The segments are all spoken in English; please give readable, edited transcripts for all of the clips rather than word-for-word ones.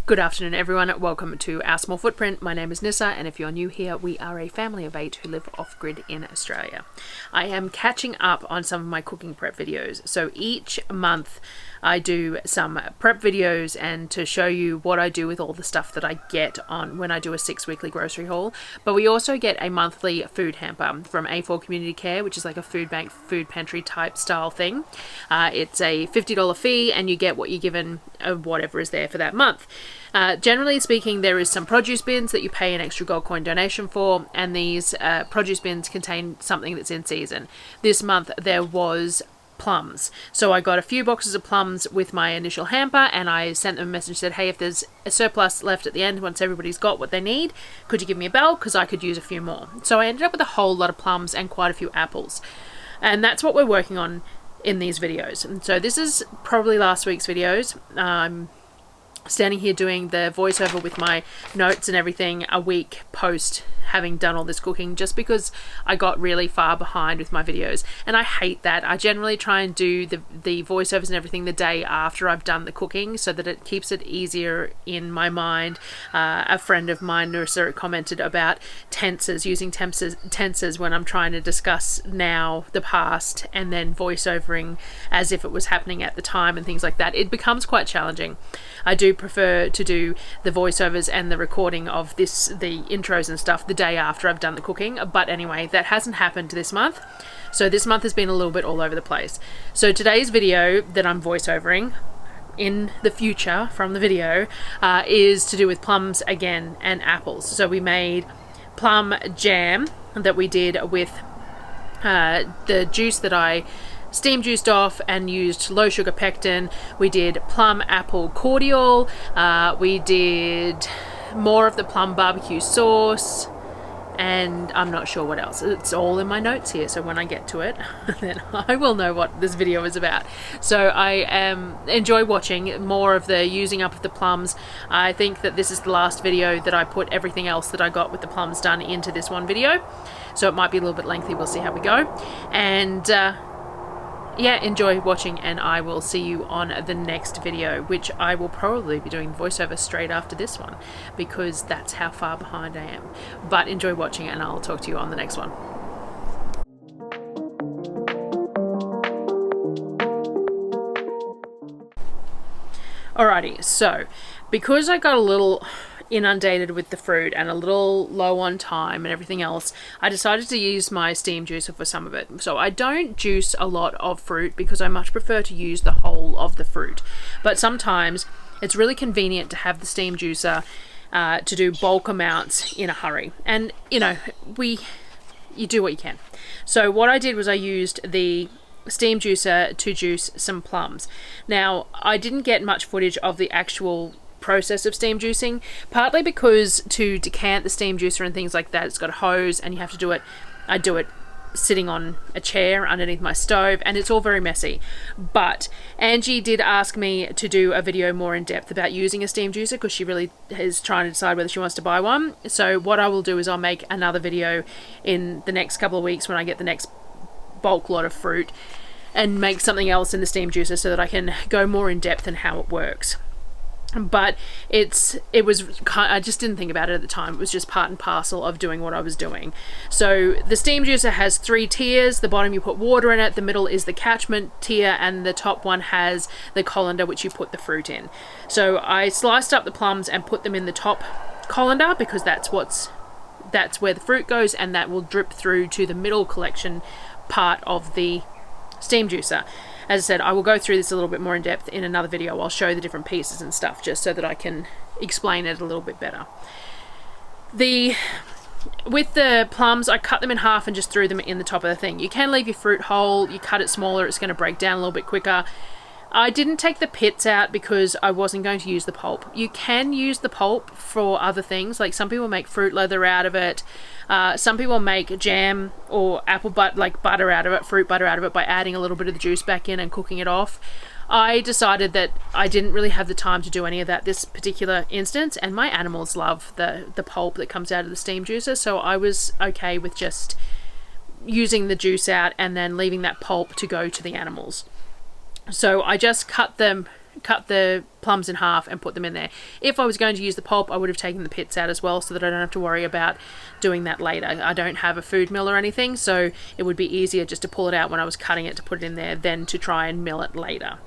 Good afternoon everyone, welcome to Our Small Footprint. My name is Nyssa, and if you're new here, we are a family of 8 who live off-grid in Australia. I am catching up on some of my cooking prep videos. So each month I do some prep videos and to show you what I do with all the stuff that I get on when I do a 6-weekly grocery haul. But we also get a monthly food hamper from A4 Community Care, which is like a food bank, food pantry type style thing. It's a $50 fee and you get what you're given of whatever is there for that month. Generally speaking, there is some produce bins that you pay an extra gold coin donation for, and these produce bins contain something that's in season. This month there was plums, so I got a few boxes of plums with my initial hamper, and I sent them a message, said, hey, if there's a surplus left at the end once everybody's got what they need, could you give me a bell, because I could use a few more. So I ended up with a whole lot of plums and quite a few apples, and that's what we're working on in these videos. And so this is probably last week's videos. Standing here doing the voiceover with my notes and everything a week post having done all this cooking, just because I got really far behind with my videos, and I hate that. I generally try and do the voiceovers and everything the day after I've done the cooking so that it keeps it easier in my mind. A friend of mine, Nyssa, commented about tenses, using tenses when I'm trying to discuss now the past and then voiceovering as if it was happening at the time and things like that. It becomes quite challenging. I do prefer to do the voiceovers and the recording of the intros and stuff the day after I've done the cooking. But anyway, that hasn't happened this month. So this month has been a little bit all over the place. So today's video that I'm voiceovering in the future from the video is to do with plums again and apples. So we made plum jam that we did with the juice that I steam juiced off and used low sugar pectin. We did plum apple cordial. We did more of the plum barbecue sauce, and I'm not sure what else. It's all in my notes here, so when I get to it then I will know what this video is about. So I enjoy watching more of the using up of the plums. I think that this is the last video that I put everything else that I got with the plums done into this one video, so it might be a little bit lengthy. We'll see how we go. And yeah, enjoy watching, and I will see you on the next video, which I will probably be doing voiceover straight after this one because that's how far behind I am. But enjoy watching, and I'll talk to you on the next one. Alrighty, so because I got a little inundated with the fruit and a little low on time and everything else, I decided to use my steam juicer for some of it. So I don't juice a lot of fruit because I much prefer to use the whole of the fruit, but sometimes it's really convenient to have the steam juicer to do bulk amounts in a hurry, and you know, you do what you can. So what I did was I used the steam juicer to juice some plums. Now I didn't get much footage of the actual process of steam juicing, partly because to decant the steam juicer and things like that, it's got a hose and you have to do it. I do it sitting on a chair underneath my stove, and it's all very messy. But Angie did ask me to do a video more in depth about using a steam juicer because she really is trying to decide whether she wants to buy one. So what I will do is I'll make another video in the next couple of weeks when I get the next bulk lot of fruit and make something else in the steam juicer so that I can go more in depth in how it works. But I just didn't think about it at the time. It was just part and parcel of doing what I was doing. So the steam juicer has 3 tiers. The bottom you put water in it, the middle is the catchment tier, and the top one has the colander which you put the fruit in. So I sliced up the plums and put them in the top colander because that's where the fruit goes, and that will drip through to the middle collection part of the steam juicer. As I said, I will go through this a little bit more in depth in another video. I'll show the different pieces and stuff just so that I can explain it a little bit better. With the plums, I cut them in half and just threw them in the top of the thing. You can leave your fruit whole. You cut it smaller, it's going to break down a little bit quicker. I didn't take the pits out because I wasn't going to use the pulp. You can use the pulp for other things, like some people make fruit leather out of it. Some people make jam or butter out of it, fruit butter out of it, by adding a little bit of the juice back in and cooking it off. I decided that I didn't really have the time to do any of that this particular instance, and my animals love the pulp that comes out of the steam juicer, so I was okay with just using the juice out and then leaving that pulp to go to the animals. So I just cut them cut the plums in half and put them in there. If I was going to use the pulp, I would have taken the pits out as well, so that I don't have to worry about doing that later. I don't have a food mill or anything, so it would be easier just to pull it out when I was cutting it to put it in there than to try and mill it later.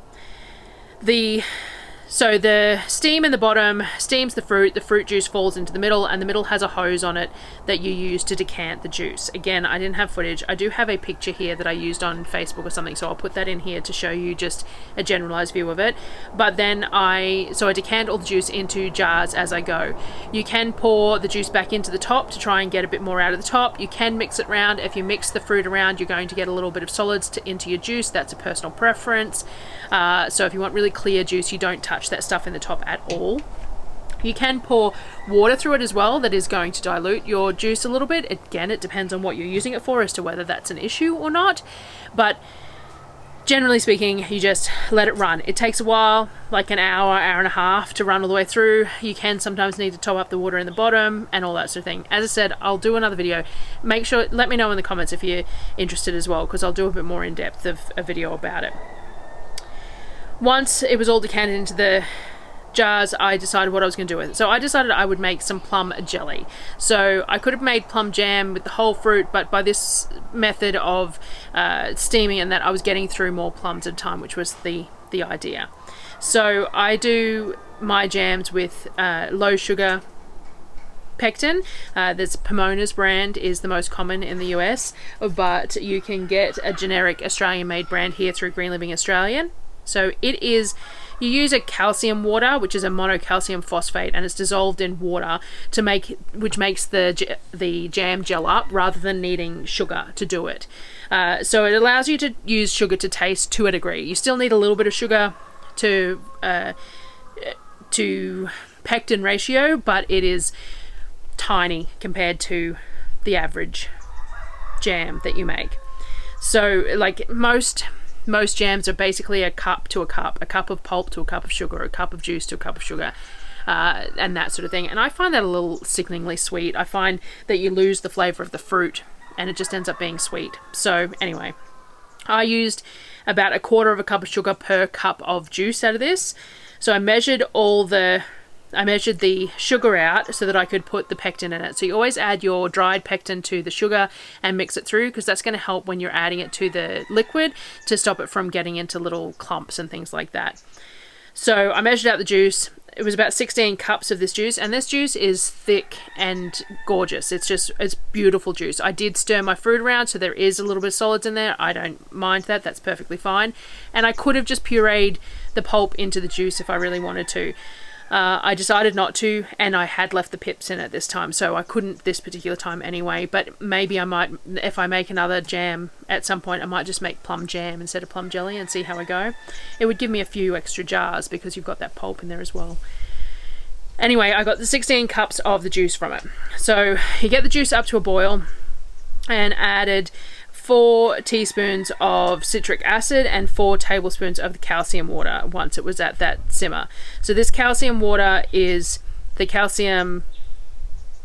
So the steam in the bottom steams the fruit juice falls into the middle, and the middle has a hose on it that you use to decant the juice. Again, I didn't have footage. I do have a picture here that I used on Facebook or something, so I'll put that in here to show you just a generalized view of it. But then I decant all the juice into jars as I go. You can pour the juice back into the top to try and get a bit more out of the top. You can mix it around. If you mix the fruit around, you're going to get a little bit of solids into your juice. That's a personal preference. So if you want really clear juice, you don't touch that stuff in the top at all. You can pour water through it as well. That is going to dilute your juice a little bit. Again, it depends on what you're using it for as to whether that's an issue or not. But generally speaking, you just let it run. It takes a while, like an hour, hour and a half to run all the way through. You can sometimes need to top up the water in the bottom and all that sort of thing. As I said, I'll do another video. Make sure, let me know in the comments if you're interested as well, because I'll do a bit more in depth of a video about it. Once it was all decanted into the jars, I decided what I was going to do with it. So I decided I would make some plum jelly. So I could have made plum jam with the whole fruit, but by this method of steaming and that, I was getting through more plums at a time, which was the idea. So I do my jams with low sugar pectin. This Pomonas brand is the most common in the US, but you can get a generic Australian made brand here through Green Living Australian. So it is, you use a calcium water, which is a monocalcium phosphate, and it's dissolved in water which makes the jam gel up rather than needing sugar to do it. So it allows you to use sugar to taste to a degree. You still need a little bit of sugar to pectin ratio, but it is tiny compared to the average jam that you make. So like most jams are basically a cup of pulp to a cup of sugar, a cup of juice to a cup of sugar, and that sort of thing. And I find that a little sickeningly sweet. I find that you lose the flavour of the fruit and it just ends up being sweet. So anyway, I used about 1/4 cup of sugar per cup of juice out of this. So I measured the sugar out so that I could put the pectin in it. So you always add your dried pectin to the sugar and mix it through, because that's going to help when you're adding it to the liquid to stop it from getting into little clumps and things like that. So I measured out the juice. It was about 16 cups of this juice, and this juice is thick and gorgeous. It's beautiful juice. I did stir my fruit around, so there is a little bit of solids in there. I don't mind that. That's perfectly fine. And I could have just pureed the pulp into the juice if I really wanted to. I decided not to, and I had left the pips in it this time, so I couldn't this particular time anyway. But maybe I might, if I make another jam at some point, I might just make plum jam instead of plum jelly and see how I go. It would give me a few extra jars because you've got that pulp in there as well. Anyway, I got the 16 cups of the juice from it. So you get the juice up to a boil and added 4 teaspoons of citric acid and 4 tablespoons of the calcium water once it was at that simmer. So this calcium water is the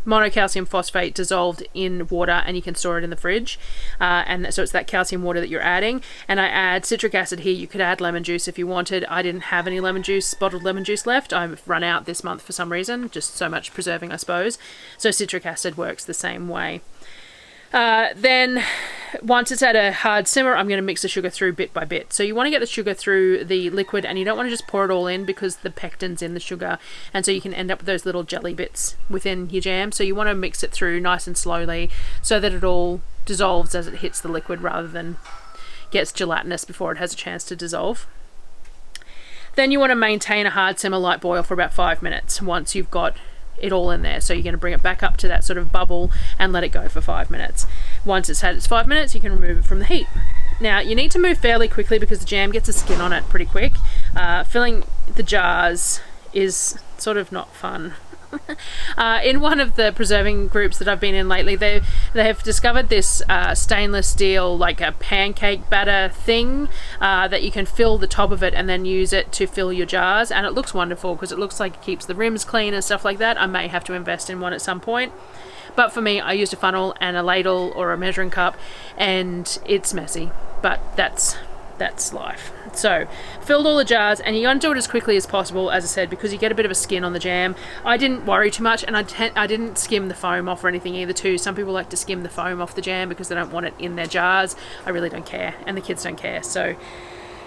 monocalcium phosphate dissolved in water, and you can store it in the fridge. And so it's that calcium water that you're adding. And I add citric acid here. You could add lemon juice if you wanted. I didn't have any bottled lemon juice left. I've run out this month for some reason, just so much preserving, I suppose. So citric acid works the same way. Then once it's at a hard simmer, I'm going to mix the sugar through bit by bit. So you want to get the sugar through the liquid, and you don't want to just pour it all in because the pectin's in the sugar, and so you can end up with those little jelly bits within your jam. So you want to mix it through nice and slowly so that it all dissolves as it hits the liquid rather than gets gelatinous before it has a chance to dissolve. Then you want to maintain a hard simmer light boil for about 5 minutes once you've got it all in there. So you're going to bring it back up to that sort of bubble and let it go for 5 minutes. Once it's had its 5 minutes, you can remove it from the heat. Now you need to move fairly quickly because the jam gets a skin on it pretty quick. Filling the jars is sort of not fun. In one of the preserving groups that I've been in lately, they have discovered this stainless steel, like a pancake batter thing that you can fill the top of it and then use it to fill your jars, and it looks wonderful because it looks like it keeps the rims clean and stuff like that. I may have to invest in one at some point, but for me, I used a funnel and a ladle or a measuring cup, and it's messy, but that's that's life. So filled all the jars, and you want to do it as quickly as possible, as I said, because you get a bit of a skin on the jam. I didn't worry too much, and I didn't skim the foam off or anything either too. Some people like to skim the foam off the jam because they don't want it in their jars. I really don't care, and the kids don't care. So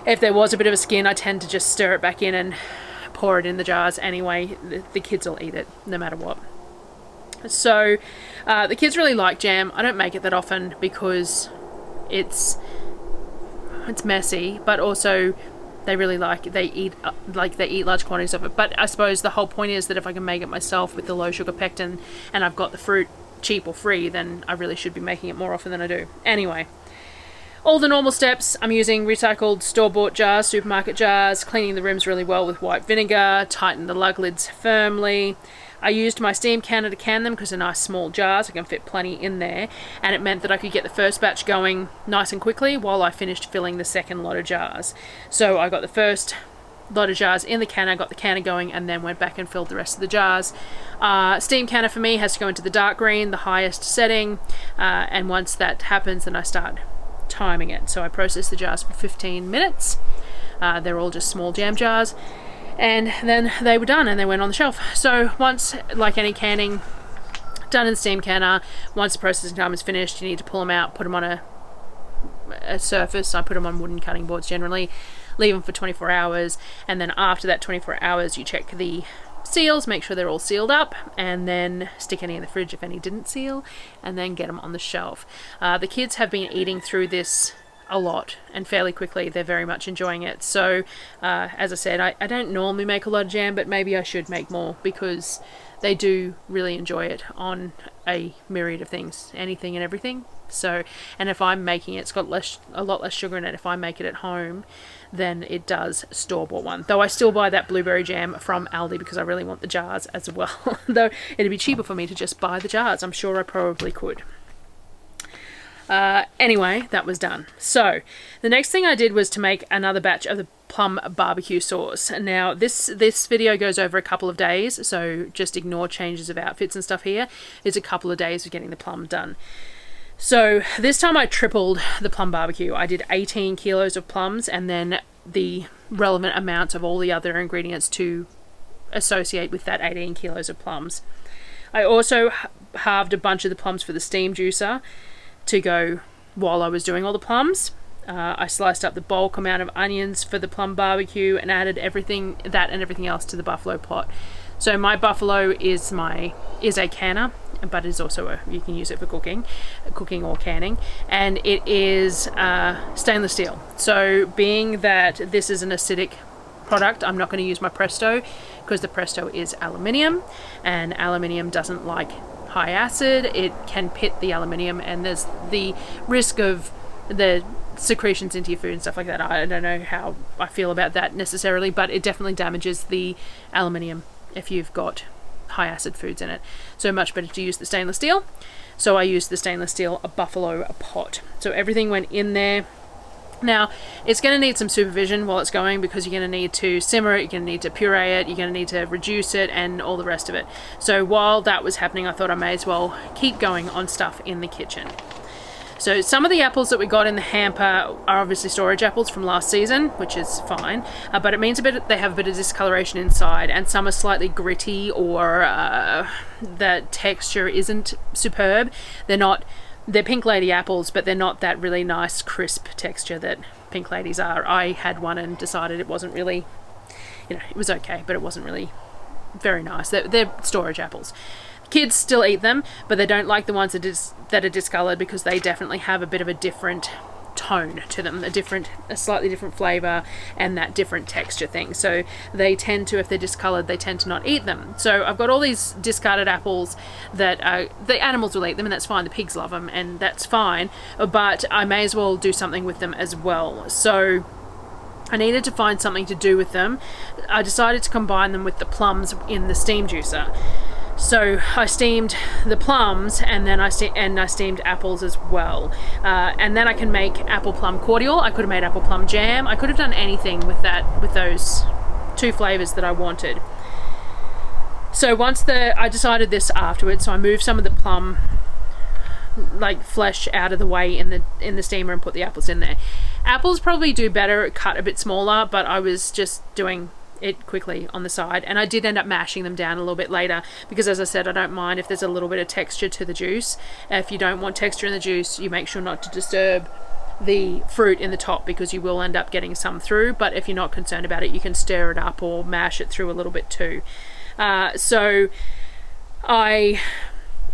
if there was a bit of a skin, I tend to just stir it back in and pour it in the jars anyway. The kids will eat it no matter what. So the kids really like jam. I don't make it that often because it's messy, but also they really like it. They eat large quantities of it. But I suppose the whole point is that if I can make it myself with the low sugar pectin and I've got the fruit cheap or free, then I really should be making it more often than I do. Anyway, all the normal steps. I'm using recycled store-bought jars, supermarket jars, cleaning the rims really well with white vinegar, tighten the lug lids firmly. I used my steam canner to can them because they're nice small jars. I can fit plenty in there, and it meant that I could get the first batch going nice and quickly while I finished filling the second lot of jars. So I got the first lot of jars in the canner, got the canner going, and then went back and filled the rest of the jars. Steam canner for me has to go into the dark green, the highest setting, and once that happens, then I start timing it. So I process the jars for 15 minutes. They're all just small jam jars. And then they were done and they went on the shelf. So once, like any canning, done in the steam canner, once the processing time is finished, you need to pull them out, put them on a surface. I put them on wooden cutting boards generally, leave them for 24 hours, and then after that 24 hours you check the seals, make sure they're all sealed up, and then stick any in the fridge if any didn't seal, and then get them on the shelf. The kids have been eating through this a lot and fairly quickly. They're very much enjoying it. So as I said, I don't normally make a lot of jam, but maybe I should make more because they do really enjoy it on a myriad of things, anything and everything. So, and if I'm making it, it's got a lot less sugar in it if I make it at home than it does store-bought one. Though I still buy that blueberry jam from Aldi because I really want the jars as well. Though it'd be cheaper for me to just buy the jars. I'm sure I probably could. Anyway, that was done. So the next thing I did was to make another batch of the plum barbecue sauce. Now this video goes over a couple of days, so just ignore changes of outfits and stuff here. It's a couple of days of getting the plum done. So this time I tripled the plum barbecue. I did 18 kilos of plums and then the relevant amounts of all the other ingredients to associate with that 18 kilos of plums. I also halved a bunch of the plums for the steam juicer to go while I was doing all the plums. I sliced up the bulk amount of onions for the plum barbecue and added everything else to the buffalo pot. So my buffalo is a canner, but it's also you can use it for cooking or canning, and it is stainless steel. So being that this is an acidic product, I'm not going to use my Presto because the Presto is aluminium, and aluminium doesn't like high acid. It can pit the aluminium, and there's the risk of the secretions into your food and stuff like that. I don't know how I feel about that necessarily, but it definitely damages the aluminium if you've got high acid foods in it. So much better to use the stainless steel. So I used the stainless steel buffalo pot. So everything went in there. Now, it's going to need some supervision while it's going because you're going to need to simmer it, you're going to need to puree it, you're going to need to reduce it, and all the rest of it. So while that was happening, I thought I may as well keep going on stuff in the kitchen. So some of the apples that we got in the hamper are obviously storage apples from last season, which is fine, but it means they have a bit of discoloration inside, and some are slightly gritty, or the texture isn't superb. They're Pink Lady apples, but they're not that really nice crisp texture that Pink Ladies are. I had one and decided it wasn't really, it was okay, but it wasn't really very nice. They're storage apples. Kids still eat them, but they don't like the ones that are discolored because they definitely have a bit of a different tone to them, a slightly different flavor and that different texture thing. So they tend to, if they're discolored, they tend to not eat them. So I've got all these discarded apples that the animals will eat them, and that's fine. The pigs love them, and that's fine, but I may as well do something with them as well. So I needed to find something to do with them. I decided to combine them with the plums in the steam juicer. So I steamed the plums, and then I steamed apples as well. And then I can make apple plum cordial. I could have made apple plum jam. I could have done anything with those two flavors that I wanted. So I decided this afterwards, so I moved some of the plum flesh out of the way in the steamer and put the apples in there. Apples probably do better cut a bit smaller, but I was just doing it quickly on the side, and I did end up mashing them down a little bit later because, as I said, I don't mind if there's a little bit of texture to the juice. If you don't want texture in the juice, you make sure not to disturb the fruit in the top because you will end up getting some through, but if you're not concerned about it, you can stir it up or mash it through a little bit too. So I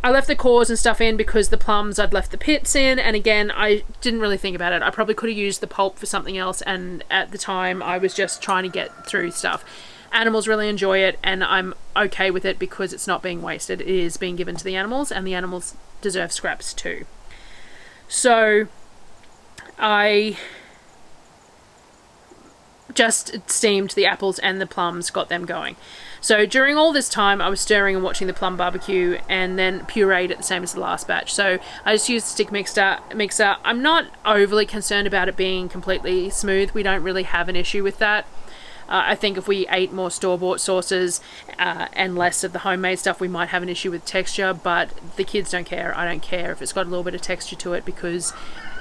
left the cores and stuff in because the plums I'd left the pits in, and again, I didn't really think about it. I probably could have used the pulp for something else, and at the time I was just trying to get through stuff. Animals really enjoy it, and I'm okay with it because it's not being wasted. It is being given to the animals, and the animals deserve scraps too. So I just steamed the apples and the plums, got them going. So during all this time I was stirring and watching the plum barbecue, and then pureed it the same as the last batch. So I just used the stick mixer. I'm not overly concerned about it being completely smooth. We don't really have an issue with that. I think if we ate more store-bought sauces and less of the homemade stuff, we might have an issue with texture, but the kids don't care. I don't care if it's got a little bit of texture to it because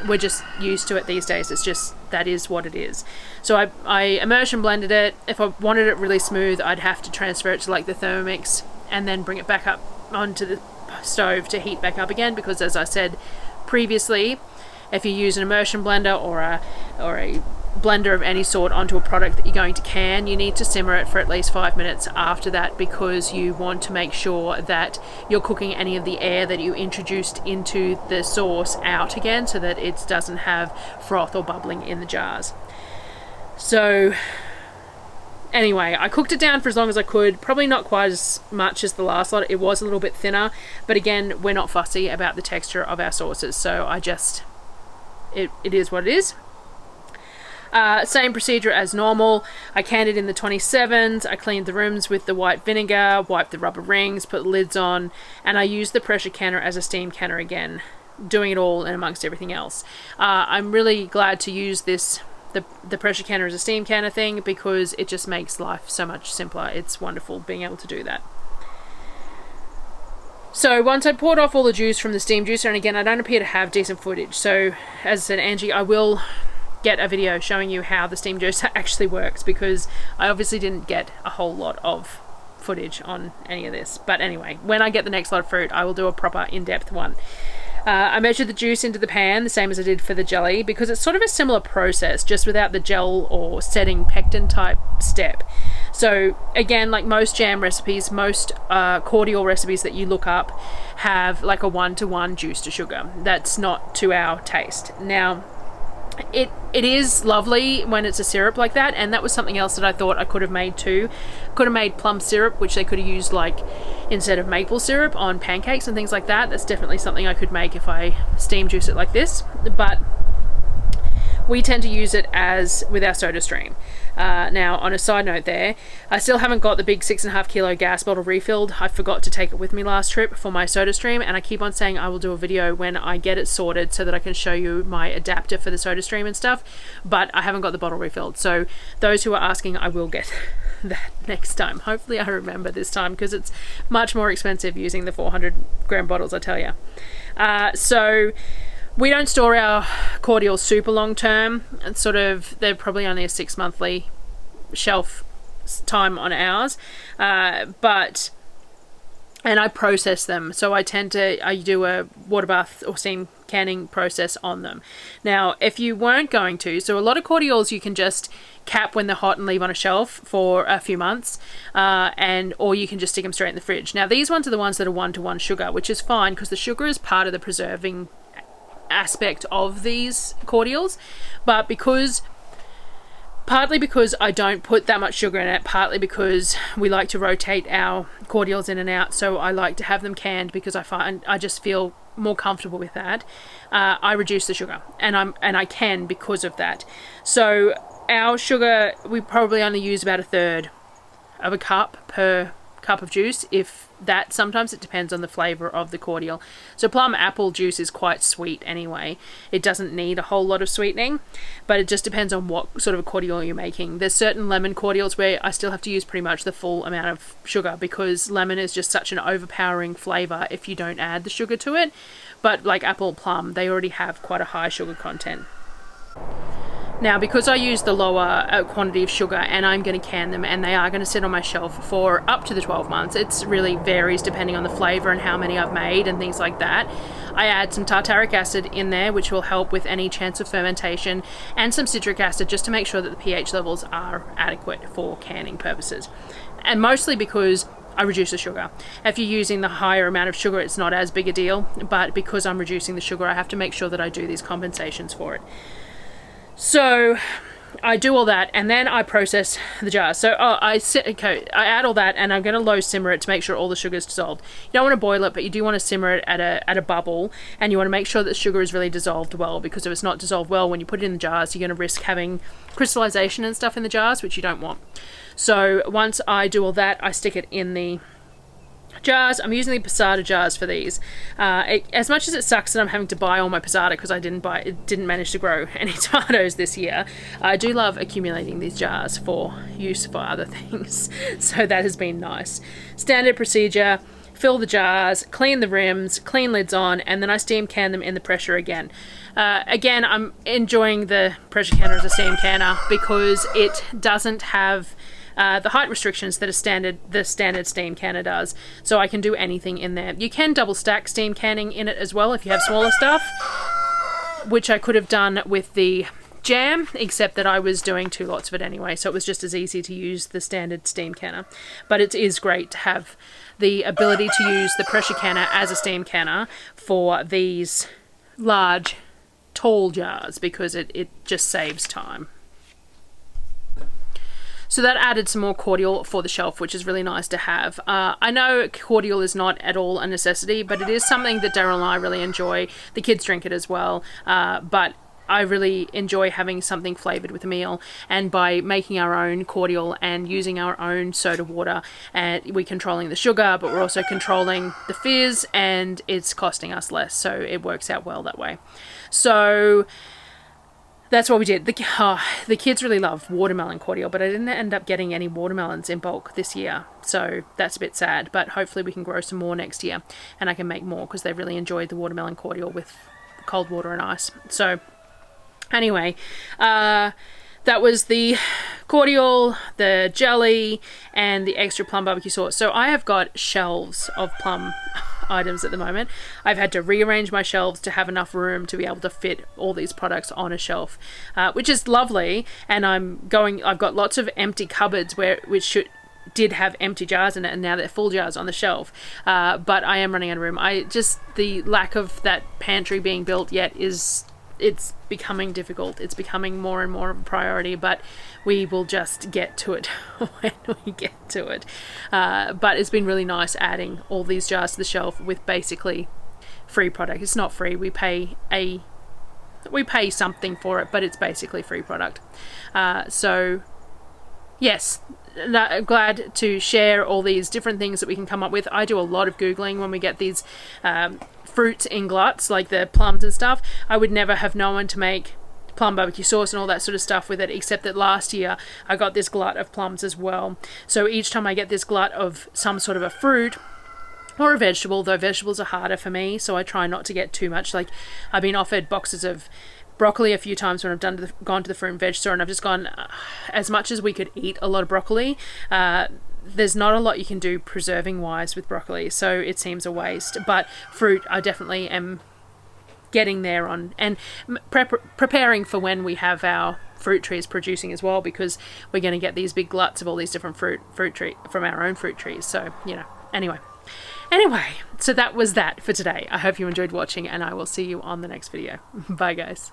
we're just used to it these days. It's just, that is what it is. So I immersion blended it. If I wanted it really smooth, I'd have to transfer it to like the Thermomix and then bring it back up onto the stove to heat back up again, because as I said previously, if you use an immersion blender or a blender of any sort onto a product that you're going to can, you need to simmer it for at least 5 minutes after that, because you want to make sure that you're cooking any of the air that you introduced into the sauce out again, so that it doesn't have froth or bubbling in the jars. So anyway, I cooked it down for as long as I could, probably not quite as much as the last lot. It was a little bit thinner, but again, we're not fussy about the texture of our sauces, so it is what it is. Same procedure as normal. I canned it in the 27s. I cleaned the rims with the white vinegar, wiped the rubber rings, put the lids on, and I used the pressure canner as a steam canner again, doing it all in amongst everything else. I'm really glad to use the pressure canner as a steam canner thing, because it just makes life so much simpler. It's wonderful being able to do that. So once I poured off all the juice from the steam juicer, and again, I don't appear to have decent footage, so as I said, Angie, I will get a video showing you how the steam juicer actually works, because I obviously didn't get a whole lot of footage on any of this. But anyway, when I get the next lot of fruit, I will do a proper in-depth one. I measured the juice into the pan, the same as I did for the jelly, because it's sort of a similar process, just without the gel or setting pectin type step. So again, like most jam recipes, most cordial recipes that you look up have like a 1-to-1 juice to sugar. That's not to our taste. Now, it is lovely when it's a syrup like that, and that was something else that I thought I could have made too. Could have made plum syrup, which they could have used like instead of maple syrup on pancakes and things like that. That's definitely something I could make if I steam juice it like this, but we tend to use it as with our soda stream. Now, on a side note there, I still haven't got the big 6.5 kilo gas bottle refilled. I forgot to take it with me last trip for my soda stream, and I keep on saying I will do a video when I get it sorted so that I can show you my adapter for the soda stream and stuff, but I haven't got the bottle refilled. So those who are asking, I will get that next time. Hopefully I remember this time, because it's much more expensive using the 400 gram bottles, I tell you. So we don't store our cordials super long term. It's sort of, they're probably only a 6-monthly shelf time on ours, and I process them, so I do a water bath or steam canning process on them. Now, if you weren't going to, so a lot of cordials you can just cap when they're hot and leave on a shelf for a few months, or you can just stick them straight in the fridge. Now, these ones are the ones that are 1-to-1 sugar, which is fine because the sugar is part of the preserving aspect of these cordials, but partly because I don't put that much sugar in it, partly because we like to rotate our cordials in and out, so I like to have them canned because I just feel more comfortable with that. I reduce the sugar, and I can because of that. So our sugar, we probably only use about 1/3 of a cup per cup of juice, if that. Sometimes it depends on the flavor of the cordial. So plum apple juice is quite sweet anyway. It doesn't need a whole lot of sweetening, but it just depends on what sort of a cordial you're making. There's certain lemon cordials where I still have to use pretty much the full amount of sugar, because lemon is just such an overpowering flavor if you don't add the sugar to it. But like apple plum, they already have quite a high sugar content. Now, because I use the lower quantity of sugar and I'm going to can them and they are going to sit on my shelf for up to the 12 months, it really varies depending on the flavour and how many I've made and things like that. I add some tartaric acid in there, which will help with any chance of fermentation, and some citric acid just to make sure that the pH levels are adequate for canning purposes. And mostly because I reduce the sugar. If you're using the higher amount of sugar, it's not as big a deal, but because I'm reducing the sugar, I have to make sure that I do these compensations for it. So I do all that and then I process the jars. So I add all that and I'm going to low simmer it to make sure all the sugar is dissolved. You don't want to boil it, but you do want to simmer it at a bubble, and you want to make sure that the sugar is really dissolved well, because if it's not dissolved well when you put it in the jars, you're going to risk having crystallization and stuff in the jars, which you don't want. So once I do all that, I stick it in the jars. I'm using the passata jars for these. As much as it sucks that I'm having to buy all my passata because I didn't manage to grow any tomatoes this year, I do love accumulating these jars for use for other things. So that has been nice. Standard procedure: fill the jars, clean the rims, clean lids on, and then I steam can them in the pressure again. Again, I'm enjoying the pressure canner as a steam canner because it doesn't have the height restrictions that the standard steam canner does, so I can do anything in there. You can double stack steam canning in it as well if you have smaller stuff, which I could have done with the jam, except that I was doing 2 lots of it anyway, so it was just as easy to use the standard steam canner. But it is great to have the ability to use the pressure canner as a steam canner for these large, tall jars, because it just saves time. So that added some more cordial for the shelf, which is really nice to have. I know cordial is not at all a necessity, but it is something that Darryl and I really enjoy. The kids drink it as well, but I really enjoy having something flavoured with a meal, and by making our own cordial and using our own soda water, we're controlling the sugar, but we're also controlling the fizz, and it's costing us less, so it works out well that way. So that's what we did. The kids really love watermelon cordial, but I didn't end up getting any watermelons in bulk this year, so that's a bit sad, but hopefully we can grow some more next year and I can make more, because they really enjoyed the watermelon cordial with cold water and ice. So anyway, that was the cordial, the jelly, and the extra plum barbecue sauce. So I have got shelves of plum items at the moment. I've had to rearrange my shelves to have enough room to be able to fit all these products on a shelf, which is lovely. And I've got lots of empty cupboards did have empty jars in it, and now they're full jars on the shelf. But I am running out of room. The lack of that pantry being built yet it's becoming difficult. It's becoming more and more of a priority, but we will just get to it when we get to it. But it's been really nice adding all these jars to the shelf with basically free product. It's not free. We pay something for it, but it's basically free product. So yes, I'm glad to share all these different things that we can come up with. I do a lot of Googling when we get these fruits in gluts, like the plums and stuff. I would never have known to make plum barbecue sauce and all that sort of stuff with it, except that last year I got this glut of plums as well. So each time I get this glut of some sort of a fruit or a vegetable, though vegetables are harder for me, so I try not to get too much. Like, I've been offered boxes of broccoli a few times when I've gone to the fruit and veg store, and I've just gone, as much as we could eat a lot of broccoli, there's not a lot you can do preserving wise with broccoli, so it seems a waste. But fruit, I definitely am getting there on, and preparing for when we have our fruit trees producing as well, because we're going to get these big gluts of all these different fruit tree from our own fruit trees. So, you know, anyway, so that was that for today. I hope you enjoyed watching, and I will see you on the next video. Bye guys.